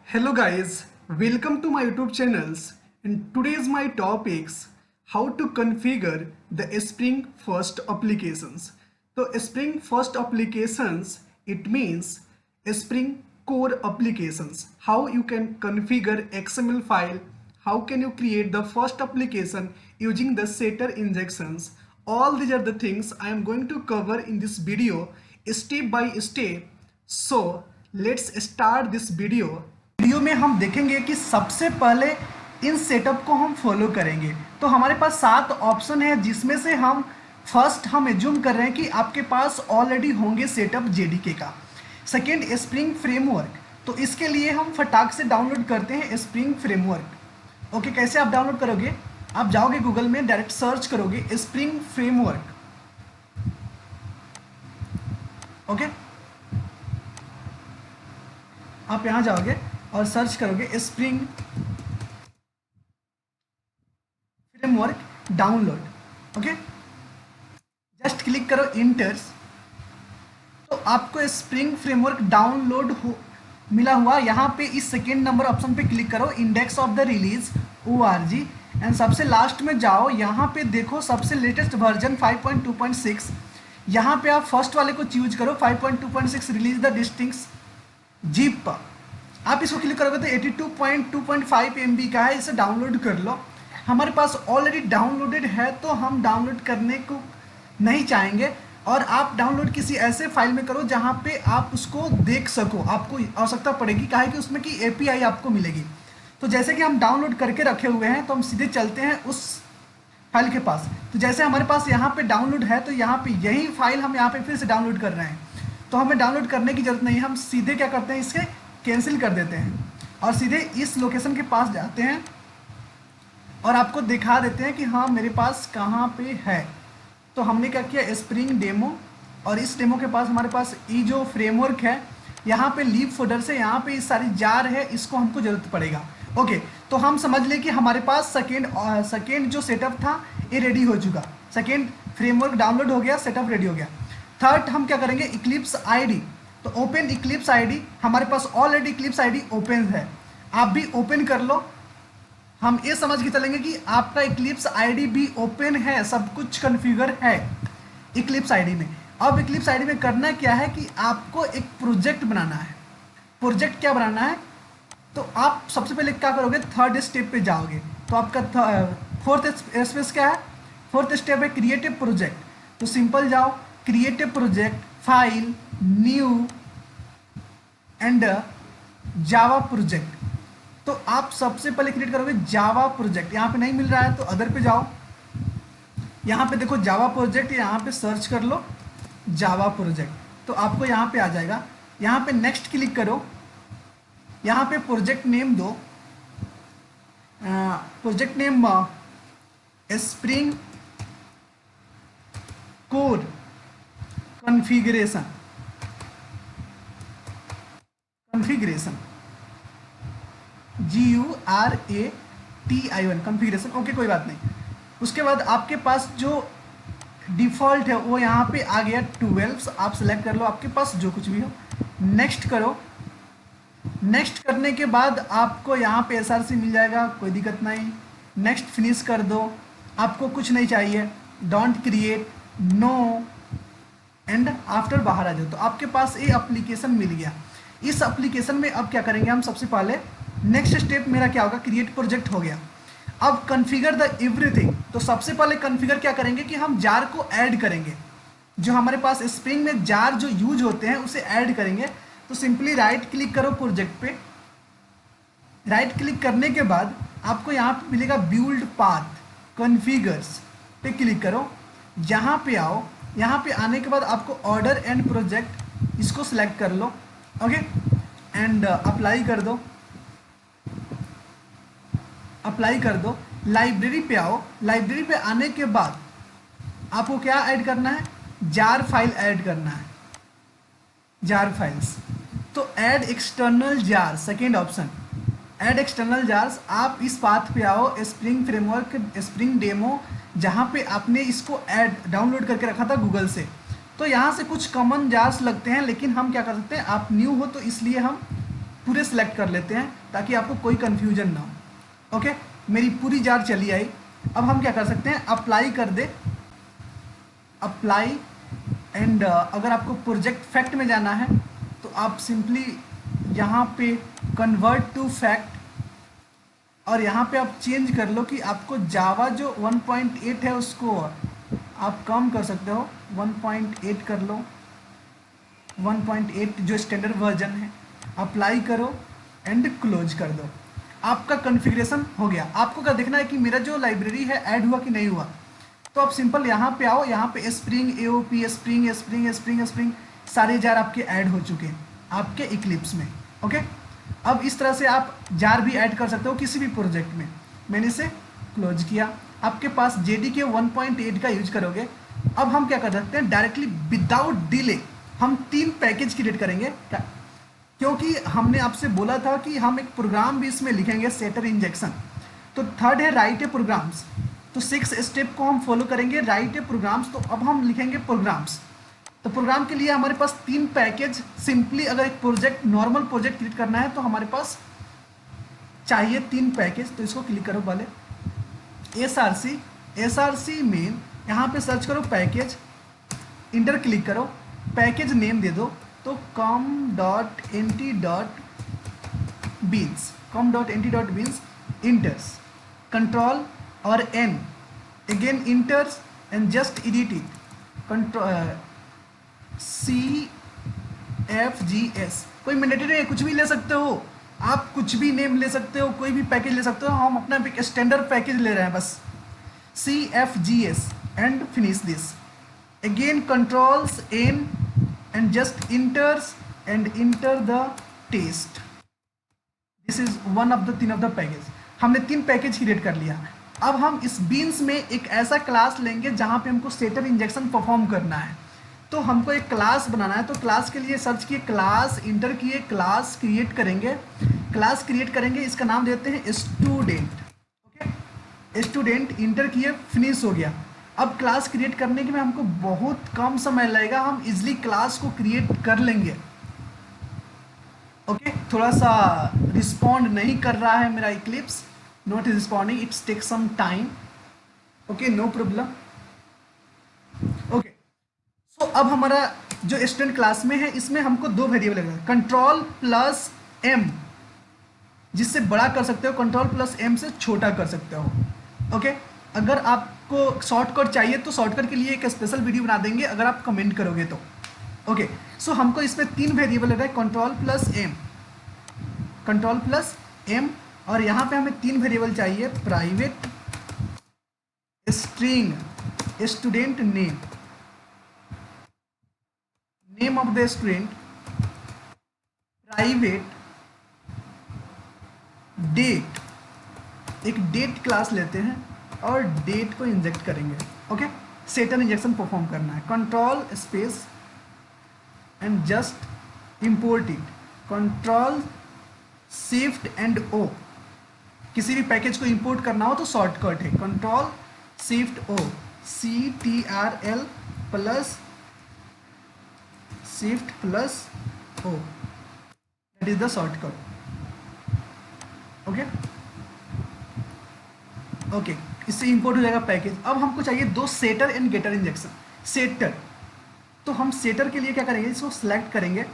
Hello guys, welcome to my YouTube channels. And today's my topics how to configure the Spring First applications. So Spring First applications it means Spring core applications. How you can configure XML file, how can you create the first application using the setter injections. All these are the things I am going to cover in this video step by step. So let's start this video में हम देखेंगे कि सबसे पहले इन setup को हम follow करेंगे। तो हमारे पास 7 ऑप्शन है जिसमें से हम फर्स्ट हम एज्यूम कर रहे हैं कि आपके पास ऑलरेडी होंगे सेटअप जेडीके का। सेकेंड स्प्रिंग फ्रेमवर्क, तो इसके लिए हम फटाक से डाउनलोड करते हैं स्प्रिंग फ्रेमवर्क। ओके, कैसे आप डाउनलोड करोगे? आप जाओगे गूगल में, डायरेक्ट सर्च करोगे स्प्रिंग फ्रेमवर्क। ओके, आप यहाँ जाओगे और सर्च करोगे spring framework download. Okay, just click करो इंटर्स, तो आपको स्प्रिंग फ्रेमवर्क डाउनलोड मिला हुआ। यहाँ पे इस सेकेंड नंबर ऑप्शन पे क्लिक करो, index of the release org, and सबसे लास्ट में जाओ। यहाँ पे देखो सबसे लेटेस्ट वर्जन 5.2.6। यहाँ पे आप फर्स्ट वाले को चूज करो, 5.2.6 रिलीज द डिस्टिंक्स जिप। आप इसको क्लिक करोगे तो 82.2.5 MB का है, इसे डाउनलोड कर लो। हमारे पास ऑलरेडी डाउनलोडेड है तो हम डाउनलोड करने को नहीं चाहेंगे, और आप डाउनलोड किसी ऐसे फाइल में करो जहाँ पे आप उसको देख सको। आपको आवश्यकता पड़ेगी काहे कि उसमें की API आपको मिलेगी। तो जैसे कि हम डाउनलोड करके रखे हुए हैं तो हम सीधे चलते हैं उस फाइल के पास। तो जैसे हमारे पास यहाँ पे डाउनलोड है तो यहाँ पे यही फाइल हम यहाँ पे फिर से डाउनलोड कर रहे हैं, तो हमें डाउनलोड करने की जरूरत नहीं है। हम सीधे क्या करते हैं, इसके कैंसिल कर देते हैं और सीधे इस लोकेशन के पास जाते हैं और आपको दिखा देते हैं कि हाँ मेरे पास कहाँ पे है। तो हमने क्या किया, स्प्रिंग डेमो, और इस डेमो के पास हमारे पास ये जो फ्रेमवर्क है यहाँ पे लीव फोल्डर से यहाँ पे इस सारी जार है, इसको हमको जरूरत पड़ेगा। ओके, तो हम समझ लें कि हमारे पास सेकेंड जो सेटअप था ये रेडी हो चुका। सेकेंड फ्रेमवर्क डाउनलोड हो गया, सेटअप रेडी हो गया। थर्ड हम क्या करेंगे, इक्लिप्स आईडी। तो ओपन इक्लिप्स आईडी, हमारे पास ऑलरेडी इक्लिप्स आईडी ओपन है, आप भी ओपन कर लो। हम ये समझ के चलेंगे कि आपका इक्लिप्स आईडी भी ओपन है, सब कुछ कॉन्फ़िगर है इक्लिप्स आईडी में। अब इक्लिप्स आईडी में करना क्या है कि आपको एक प्रोजेक्ट बनाना है। प्रोजेक्ट क्या बनाना है, तो आप सबसे पहले क्या करोगे, थर्ड स्टेप पे जाओगे। तो आपका फोर्थ स्पेस क्या है, फोर्थ स्टेप है क्रिएटिव प्रोजेक्ट। तो सिंपल जाओ, creative project, file, new and Java project. तो आप सबसे पहले क्रिएट करोगे जावा प्रोजेक्ट। यहाँ पे नहीं मिल रहा है तो अदर पे जाओ, यहाँ पे देखो जावा प्रोजेक्ट, यहाँ पे सर्च कर लो जावा प्रोजेक्ट, तो आपको यहाँ पे आ जाएगा। यहाँ पे नेक्स्ट क्लिक करो, यहाँ पे प्रोजेक्ट नेम दो, project name spring core configuration GURATION configuration. Okay, कोई बात नहीं। उसके बाद आपके पास जो डिफ़ॉल्ट है वो यहाँ पे आ गया 12। आप सेलेक्ट कर लो आपके पास जो कुछ भी हो, नेक्स्ट करो। नेक्स्ट करने के बाद आपको यहाँ पे SRC मिल जाएगा, कोई दिक्कत नहीं। नेक्स्ट फिनिश कर दो, आपको कुछ नहीं चाहिए, don't create, no end after बाहर आ जाओ। तो आपके पास ये एप्लीकेशन मिल गया। इस एप्लीकेशन में अब क्या करेंगे हम, सबसे पहले नेक्स्ट स्टेप मेरा क्या होगा, क्रिएट प्रोजेक्ट हो गया। अब कॉन्फ़िगर द एवरीथिंग। तो सबसे पहले कॉन्फ़िगर क्या करेंगे कि हम जार को ऐड करेंगे। जो हमारे पास स्प्रिंग में जार जो यूज होते हैं उसे ऐड करेंगे। तो सिंपली राइट क्लिक करो प्रोजेक्ट पे। राइट क्लिक करने के बाद आपको यहाँ पे मिलेगा बिल्ड पाथ, कॉन्फ़िगर्स पे क्लिक करो। यहाँ पे आओ, यहाँ पे आने के बाद आपको ऑर्डर एंड प्रोजेक्ट इसको सिलेक्ट कर लो। ओके, एंड अप्लाई कर दो, अप्लाई कर दो। लाइब्रेरी पे आओ, लाइब्रेरी पे आने के बाद आपको क्या ऐड करना है, जार फाइल ऐड करना है, जार फाइल्स। तो add external jar, second option add external jars. आप इस पाथ पे आओ, स्प्रिंग फ्रेमवर्क स्प्रिंग डेमो, जहाँ पे आपने इसको ऐड डाउनलोड करके रखा था गूगल से। तो यहाँ से कुछ कॉमन जार्स लगते हैं, लेकिन हम क्या कर सकते हैं, आप न्यू हो तो इसलिए हम पूरे सिलेक्ट कर लेते हैं ताकि आपको कोई कन्फ्यूजन ना हो। ओके, मेरी पूरी जार चली आई। अब हम क्या कर सकते हैं, अप्लाई कर दे, अप्लाई एंड अगर आपको प्रोजेक्ट फैक्ट में जाना है तो आप सिंपली यहाँ पे कन्वर्ट टू फैक्ट और यहाँ पे आप चेंज कर लो कि आपको जावा जो 1.8 है उसको आप कम कर सकते हो, 1.8 कर लो, 1.8 जो स्टैंडर्ड वर्जन है। अप्लाई करो एंड क्लोज कर दो, आपका कॉन्फ़िगरेशन हो गया। आपको क्या देखना है कि मेरा जो लाइब्रेरी है ऐड हुआ कि नहीं हुआ, तो आप सिंपल यहाँ पे आओ, यहाँ पे spring AOP spring spring spring spring सारे जार आपके ऐड हो चुके हैं आपके इक्लिप्स में। ओके, अब इस तरह से आप जार भी ऐड कर सकते हो किसी भी प्रोजेक्ट में। मैंने इसे क्लोज किया, आपके पास JDK 1.8 का यूज करोगे। अब हम क्या कर सकते हैं, डायरेक्टली विदाउट डिले हम 3 पैकेज क्रिएट करेंगे, क्योंकि हमने आपसे बोला था कि हम एक प्रोग्राम भी इसमें लिखेंगे, सेटर इंजेक्शन। तो थर्ड है राइट ए प्रोग्राम्स, तो 6 स्टेप को हम फॉलो करेंगे, राइट ए प्रोग्राम्स। तो अब हम लिखेंगे प्रोग्राम्स। तो प्रोग्राम के लिए हमारे पास 3 पैकेज, सिंपली अगर एक प्रोजेक्ट नॉर्मल प्रोजेक्ट क्रिएट करना है तो हमारे पास चाहिए 3 पैकेज। तो इसको क्लिक करो पहले, SRC मेन, यहाँ पे सर्च करो पैकेज, इंटर क्लिक करो, पैकेज नेम दे दो, तो com.nt.beans, इंटर्स, कंट्रोल और N, again इंटर्स and just edit it, control CFGS, कोई मैंडेटरी है, कुछ भी ले सकते हो आप, कुछ भी नेम ले सकते हो, कोई भी पैकेज ले सकते हो। हम अपना एक स्टैंडर्ड पैकेज ले रहे हैं बस, CFGS and finish this, again controls N and just enters and enter the test. This is one of the 3 of the package. हमने 3 पैकेज क्रिएट कर लिया। अब हम इस बीन्स में एक ऐसा क्लास लेंगे जहाँ पे हमको सेटर इंजेक्शन परफॉर्म करना है। तो हमको एक क्लास बनाना है, तो क्लास के लिए सर्च किए, क्लास इंटर किए, क्लास क्रिएट करेंगे, क्लास क्रिएट करेंगे, इसका नाम देते हैं स्टूडेंट। ओके, स्टूडेंट इंटर किए, फिनिश हो गया। अब क्लास क्रिएट करने के में हमको बहुत कम समय लगेगा, हम इजिली क्लास को क्रिएट कर लेंगे। ओके, थोड़ा सा रिस्पॉन्ड नहीं कर रहा है मेरा Eclipse, not responding, it's take some time. Okay, no problem. Okay, तो अब हमारा जो स्टूडेंट क्लास में है इसमें हमको 2 वेरिएबल लगेगा, कंट्रोल प्लस M, जिससे बड़ा कर सकते हो, कंट्रोल प्लस M से छोटा कर सकते हो। ओके, अगर आपको शॉर्टकट चाहिए तो शॉर्टकट के लिए एक स्पेशल वीडियो बना देंगे अगर आप कमेंट करोगे तो। ओके, सो हमको इसमें 3 वेरिएबल लग रहा है, कंट्रोल प्लस M, और यहाँ पे हमें 3 वेरिएबल चाहिए, private string student name of the student, private date, एक डेट क्लास लेते हैं और डेट को इंजेक्ट करेंगे। ओके, सेटर इंजेक्शन परफॉर्म करना है, control space and just import it, control shift and O, किसी भी पैकेज को इंपोर्ट करना हो तो शॉर्टकट है control shift O, CTRL plus shift plus O, that is the shortcut. Okay okay, इससे इंपोर्ट हो जाएगा पैकेज। अब हमको चाहिए 2 setter and getter injection. Setter, तो हम सेटर के लिए क्या करेंगे, इसको सिलेक्ट करेंगे,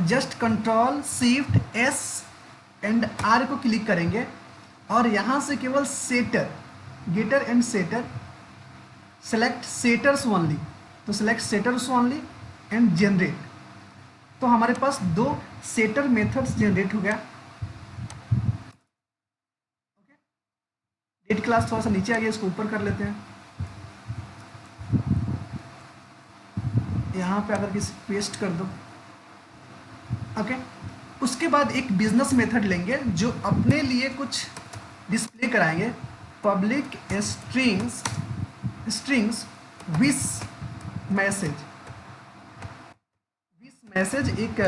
just control shift S and R को क्लिक करेंगे और यहाँ से केवल setter, getter and setter, select setters only, तो select setters only and generate. तो हमारे पास 2 सेटर मेथड्स जनरेट हो गया। ओके, डेट क्लास थोड़ा सा नीचे आ गया, इसको ऊपर कर लेते हैं। यहाँ पे अगर किसी पेस्ट कर दो। ओके, उसके बाद एक बिजनेस मेथड लेंगे जो अपने लिए कुछ डिस्प्ले कराएंगे, पब्लिक स्ट्रिंग्स विश मैसेज, एक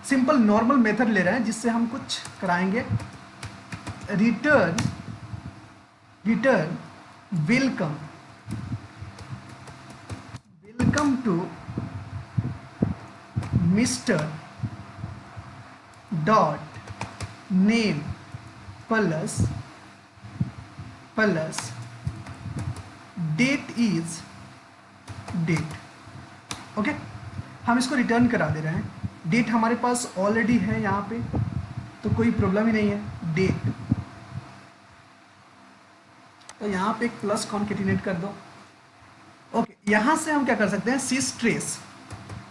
सिंपल नॉर्मल मेथड ले रहे हैं जिससे हम कुछ कराएंगे, return welcome to mister dot name plus date is date. Okay, हम इसको रिटर्न करा दे रहे हैं। डेट हमारे पास ऑलरेडी है यहाँ पे, तो कोई प्रॉब्लम ही नहीं है। डेट, तो यहाँ पे एक प्लस कॉन्केटिनेट कर दो। ओके, यहाँ से हम क्या कर सकते हैं, सिस ट्रेस।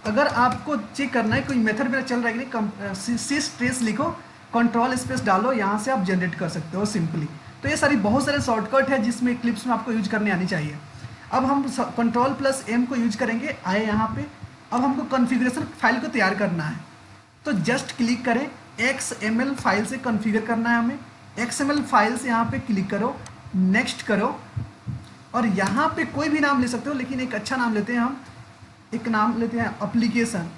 अगर आपको चेक करना है कोई मेथड मेरा चल रहा है कि नहीं, सिस ट्रेस लिखो, कंट्रोल स्पेस डालो, यहाँ से आप जनरेट कर सकते हो सिंपली। तो ये सारी बहुत सारे शॉर्टकट है जिसमें इक्लिप्स में आपको यूज करने आनी चाहिए। अब हम कंट्रोल प्लस एम को यूज करेंगे, आए यहाँ पे। अब हमको कॉन्फ़िगरेशन फाइल को तैयार करना है, तो जस्ट क्लिक करें, XML फाइल से कॉन्फ़िगर करना है हमें। XML फाइल से यहाँ पे क्लिक करो, नेक्स्ट करो, और यहाँ पे कोई भी नाम ले सकते हो, लेकिन एक अच्छा नाम लेते हैं हम। एक नाम लेते हैं एप्लीकेशन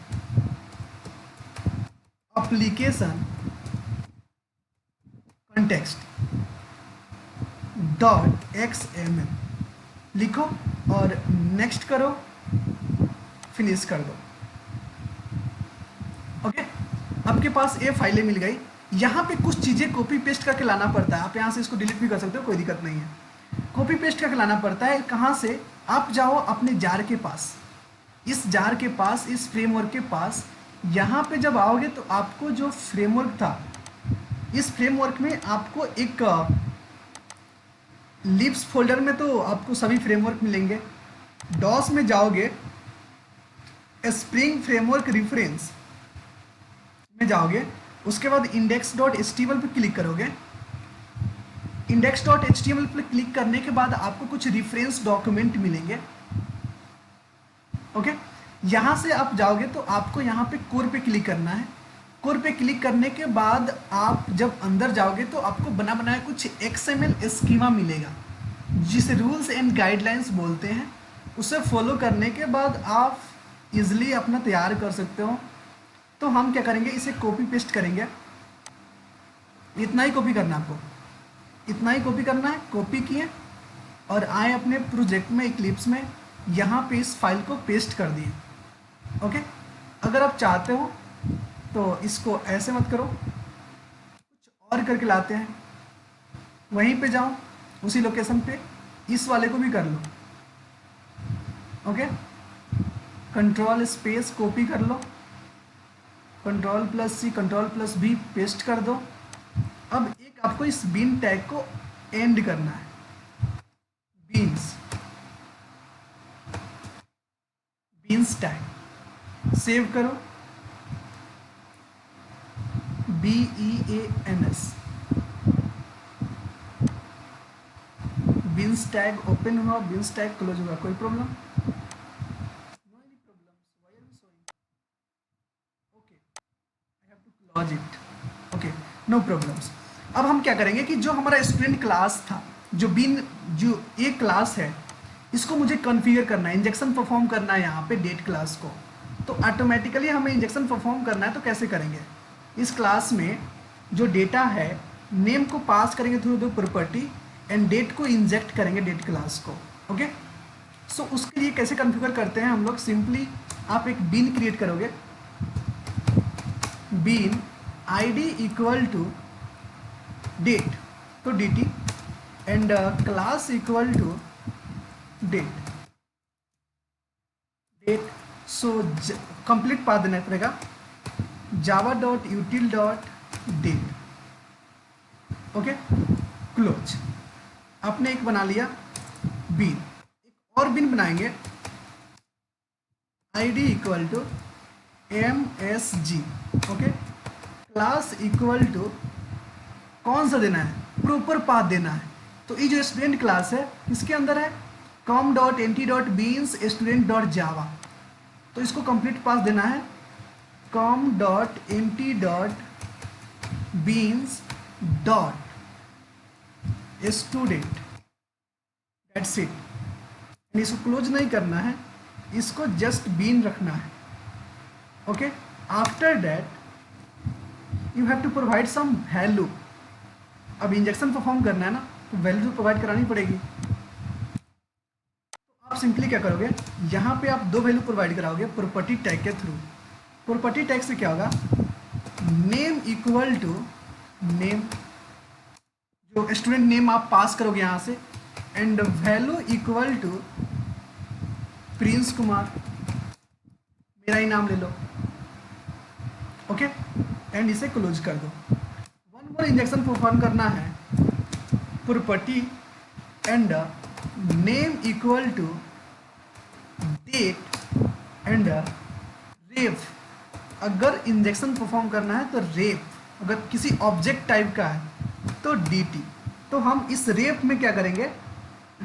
कॉन्टेक्स्ट डॉट XML लिखो और नेक्स्ट करो, फिनिश कर दो। ओके, आपके पास ये फाइलें मिल गई। यहाँ पे कुछ चीज़ें कॉपी पेस्ट करके लाना पड़ता है। आप यहाँ से इसको डिलीट भी कर सकते हो, कोई दिक्कत नहीं है। कॉपी पेस्ट करके लाना पड़ता है। कहाँ से? आप जाओ अपने जार के पास, इस जार के पास, इस फ्रेमवर्क के पास। यहाँ पे जब आओगे तो आपको जो फ्रेमवर्क था, इस फ्रेमवर्क में आपको एक लिप्स फोल्डर में तो आपको सभी फ्रेमवर्क मिलेंगे। डॉस में जाओगे, स्प्रिंग फ्रेमवर्क रेफरेंस में जाओगे, उसके बाद index.html पे क्लिक करोगे। index.html पे क्लिक करने के बाद आपको कुछ रेफरेंस डॉक्यूमेंट मिलेंगे। ओके, यहाँ से आप जाओगे तो आपको यहाँ पे कोर पे क्लिक करना है। कोर पे क्लिक करने के बाद आप जब अंदर जाओगे तो आपको बना बनाया कुछ XML स्कीमा मिलेगा, जिसे रूल्स एंड गाइडलाइंस बोलते हैं। उसे फॉलो करने के बाद आप इजली अपना तैयार कर सकते हो। तो हम क्या करेंगे, इसे कॉपी पेस्ट करेंगे। इतना ही कॉपी करना है आपको, इतना ही कॉपी करना है। कॉपी किए और आए अपने प्रोजेक्ट में, इक्लिप्स में, यहाँ पे इस फाइल को पेस्ट कर दिए। ओके, अगर आप चाहते हो तो इसको ऐसे मत करो, कुछ और करके लाते हैं। वहीं पे जाओ, उसी लोकेशन पे इस वाले को भी कर लो। ओके, कंट्रोल स्पेस कॉपी कर लो, control plus C, control plus V paste कर दो। अब एक आपको इस बीन टैग को एंड करना है, बीन्स टैग सेव करो, BEANS, बीन्स टैग ओपन हुआ, बीन्स टैग क्लोज हुआ। कोई problem? Close it. Okay, no problems. अब हम क्या करेंगे कि जो हमारा स्टूडेंट क्लास था, जो ये क्लास है, इसको मुझे कॉन्फ़िगर करना है, इंजेक्शन परफॉर्म करना है यहाँ पे डेट क्लास को। तो ऑटोमेटिकली हमें इंजेक्शन परफॉर्म करना है, तो कैसे करेंगे? इस क्लास में जो डेटा है, नेम को पास करेंगे through the property and date को इंजेक्ट करेंगे डेट क्लास को। ओके, सो उसके लिए कैसे कॉन्फ़िगर करते हैं हम लोग? सिंपली आप एक बीन क्रिएट करोगे, bean id equal to date, तो dt, and class equal to date. So complete path देना पड़ेगा, java.util.date। Okay, close. आपने एक बना लिया बीन। एक और बीन बनाएंगे, id equal to MSG। Okay, class equal to कौन सा देना है? प्रॉपर पाथ देना है। तो ये जो स्टूडेंट क्लास है, इसके अंदर है com.nt.beans student.java। तो इसको कंप्लीट पाथ देना है com.nt.beans.student। That's it. इसको क्लोज नहीं करना है, इसको जस्ट बीन रखना है। Okay, after that you have to provide some value. अब इंजेक्शन परफॉर्म करना है ना, तो वैल्यू प्रोवाइड करानी पड़ेगी। तो आप सिंपली क्या करोगे, यहाँ पे आप दो वैल्यू प्रोवाइड कराओगे प्रॉपर्टी टैग के थ्रू। प्रॉपर्टी टैग से क्या होगा, नेम इक्वल टू नेम, जो स्टूडेंट नेम आप पास करोगे यहाँ से, and value equal to Prince Kumar, मेरा ही नाम ले लो, ओके, एंड इसे क्लोज कर दो। वन मोर इंजेक्शन परफॉर्म करना है, property and name equal to date and ref. अगर इंजेक्शन परफॉर्म करना है तो रेफ, अगर किसी ऑब्जेक्ट टाइप का है तो dt। तो हम इस रेफ में क्या करेंगे,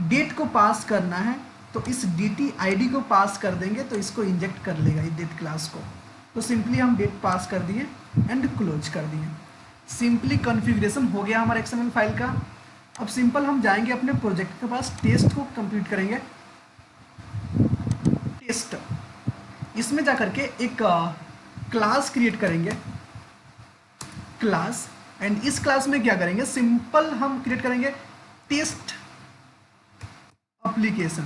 डेट को पास करना है, तो इस dt id को पास कर देंगे तो इसको इंजेक्ट कर लेगा इस डेट क्लास को। तो सिंपली हम डेट पास कर दिए एंड क्लोज कर दिए। सिंपली कॉन्फ़िगरेशन हो गया हमारे XML फाइल का। अब सिंपल हम जाएंगे अपने प्रोजेक्ट के पास, टेस्ट को कंप्लीट करेंगे। टेस्ट, इसमें जा करके एक क्लास क्रिएट करेंगे, क्लास, एंड इस क्लास में क्या करेंगे, सिंपल हम क्रिएट करेंगे टेस्ट एप्लीकेशन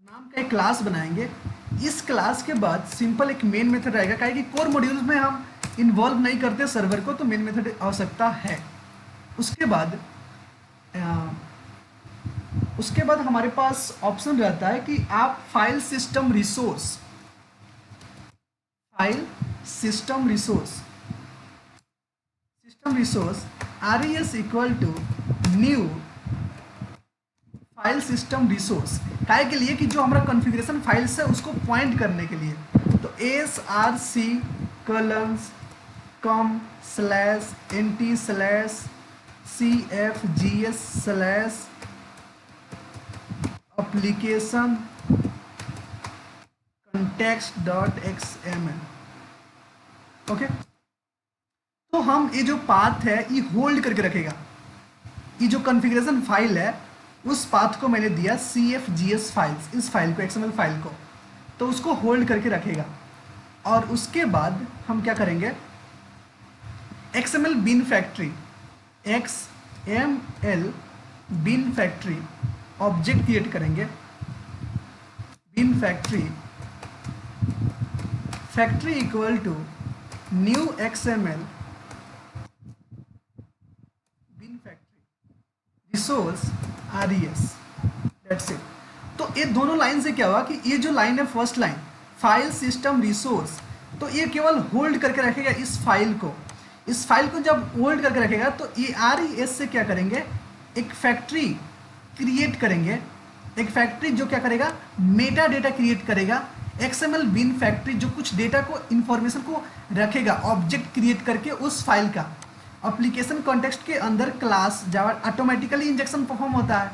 नाम का एक क्लास बनाएंगे। इस क्लास के बाद सिंपल एक मेन मेथड रहेगा, काहे कि कोर मॉड्यूल्स में हम इन्वॉल्व नहीं करते सर्वर को, तो मेन मेथड आवश्यकता है। उसके बाद हमारे पास ऑप्शन रहता है कि आप file system resource res equal to new file system resource, काय के लिए कि जो हमारा कॉन्फ़िगरेशन फाइल्स है उसको पॉइंट करने के लिए। तो src:/nt/cfgs/application context.xml, ओके। तो हम ये जो पाथ है ये होल्ड करके रखेगा, ये जो कॉन्फ़िगरेशन फाइल है उस पाथ को मैंने दिया cfgs फाइल्स, इस फाइल को, XML फाइल को, तो उसको होल्ड करके रखेगा। और उसके बाद हम क्या करेंगे, XML bean factory object create करेंगे। Bean factory equal to new XML bean factory resource res, that's it. तो ये दोनों लाइन से क्या हुआ कि ये जो लाइन है first line file system resource, तो ये केवल होल्ड करके रखेगा इस फाइल को। इस फाइल को जब होल्ड करके रखेगा तो ये res से क्या करेंगे, एक फैक्ट्री क्रिएट करेंगे, एक फैक्ट्री जो क्या करेगा, मेटा डेटा क्रिएट करेगा। XML बिन फैक्ट्री जो कुछ डेटा को, इंफॉर्मेशन को रखेगा, ऑब्जेक्ट क्रिएट करके उस फाइल का एप्लीकेशन कॉन्टेक्स्ट के अंदर क्लास जावा ऑटोमेटिकली इंजेक्शन परफॉर्म होता है,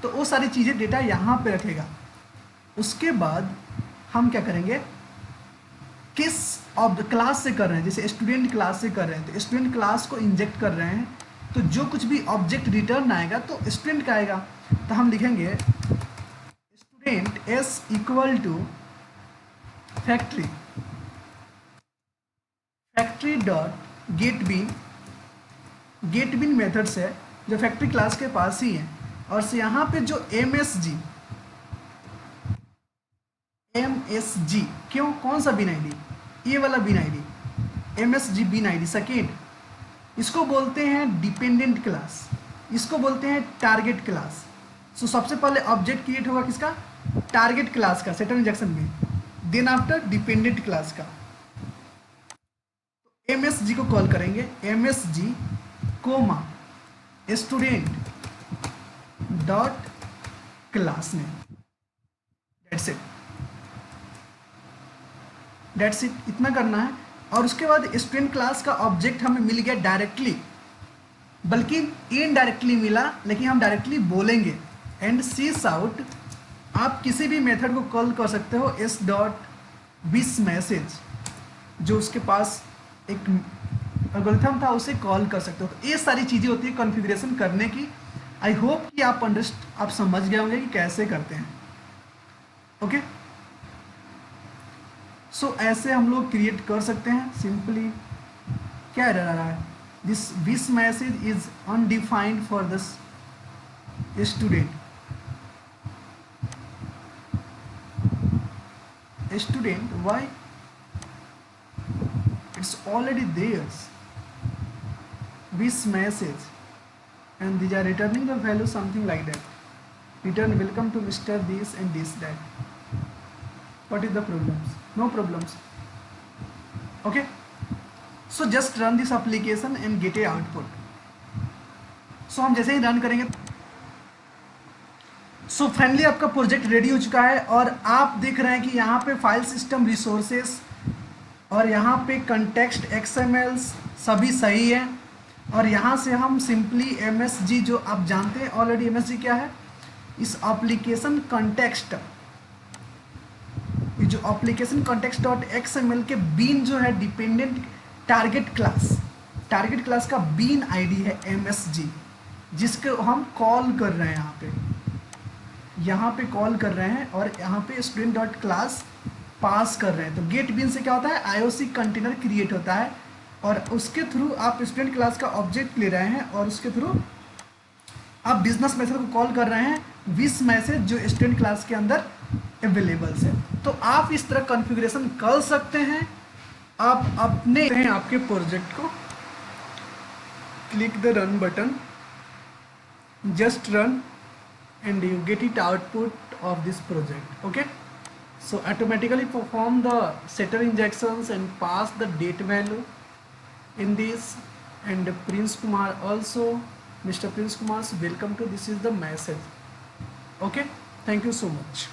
तो वो सारी चीज़ें डेटा यहाँ पे रखेगा। उसके बाद हम क्या करेंगे, किस ऑफ क्लास से कर रहे हैं, जैसे स्टूडेंट क्लास से कर रहे हैं तो स्टूडेंट क्लास को इंजेक्ट कर रहे हैं, तो जो कुछ भी ऑब्जेक्ट रिटर्न आएगा तो स्टूडेंट का आएगा। तो हम लिखेंगे student s equal to factory dot get bean methods है जो फैक्ट्री क्लास के पास ही है, और से यहाँ पे जो msg क्यों, कौन सा बिन आईडी, ये वाला बिन आईडी, msg बिन आईडी सेकेंड, इसको बोलते हैं डिपेंडेंट क्लास, इसको बोलते हैं टारगेट क्लास। सो सबसे पहले ऑब्जेक्ट क्रिएट होगा किसका, टारगेट क्लास का, सेटल इंजेक्शन में, देन आफ्टर डिपेंडेंट क्लास का। तो msg को कॉल करेंगे, msg comma student dot class में, दैट्स इट, इतना करना है। और उसके बाद स्टूडेंट क्लास का ऑब्जेक्ट हमें मिल गया डायरेक्टली, बल्कि इनडायरेक्टली मिला, लेकिन हम डायरेक्टली बोलेंगे एंड सीस आउट। आप किसी भी मेथड को कॉल कर सकते हो s.bisMessage, जो उसके पास एक एल्गोरिथम था उसे कॉल कर सकते हो। तो ये सारी चीज़ें होती है कॉन्फ़िगरेशन करने की। आई होप कि आप समझ गए होंगे कि कैसे करते हैं, ओके। सो ऐसे हम लोग क्रिएट कर सकते हैं सिंपली। क्या एरर आ रहा है, this message is undefined for this student, why it's already theirs. This message, and these are returning the value something like that. Return welcome to Mr. this and this that. What is the problems? No problems. Okay, so just run this application and get a output. So हम जैसे ही run करेंगे, so finally आपका project ready हो चुका है और आप देख रहे हैं कि यहाँ पे फाइल सिस्टम रिसोर्सेस और यहाँ पे कंटेक्स्ट XML सभी सही है। और यहाँ से हम सिंपली MSG, जो आप जानते हैं ऑलरेडी MSG क्या है, इस एप्लीकेशन कंटेक्स्ट, ये जो एप्लीकेशन कंटेक्स्ट डॉट XML के बीन जो है डिपेंडेंट टारगेट क्लास का बीन आईडी है MSG, जिसको हम कॉल कर रहे हैं यहाँ पे कॉल कर रहे हैं और यहाँ पे स्टूडेंट डॉट क्लास पास कर रहे हैं। तो गेट बीन से क्या होता है, IOC कंटेनर क्रिएट होता है और उसके थ्रू आप स्टूडेंट क्लास का ऑब्जेक्ट ले रहे हैं और उसके थ्रू आप बिजनेस मेथड को कॉल कर रहे हैं विस मैसेज जो स्टूडेंट क्लास के अंदर अवेलेबल है। तो आप इस तरह कॉन्फ़िगरेशन कर सकते हैं। आप अपने आपके प्रोजेक्ट को, click the run button, just run and you get it output of this project. Okay, so automatically perform the setter injections and pass the date value in this. And Prince Kumar also, Mr. Prince Kumar's welcome to, this is the message. Okay, thank you so much.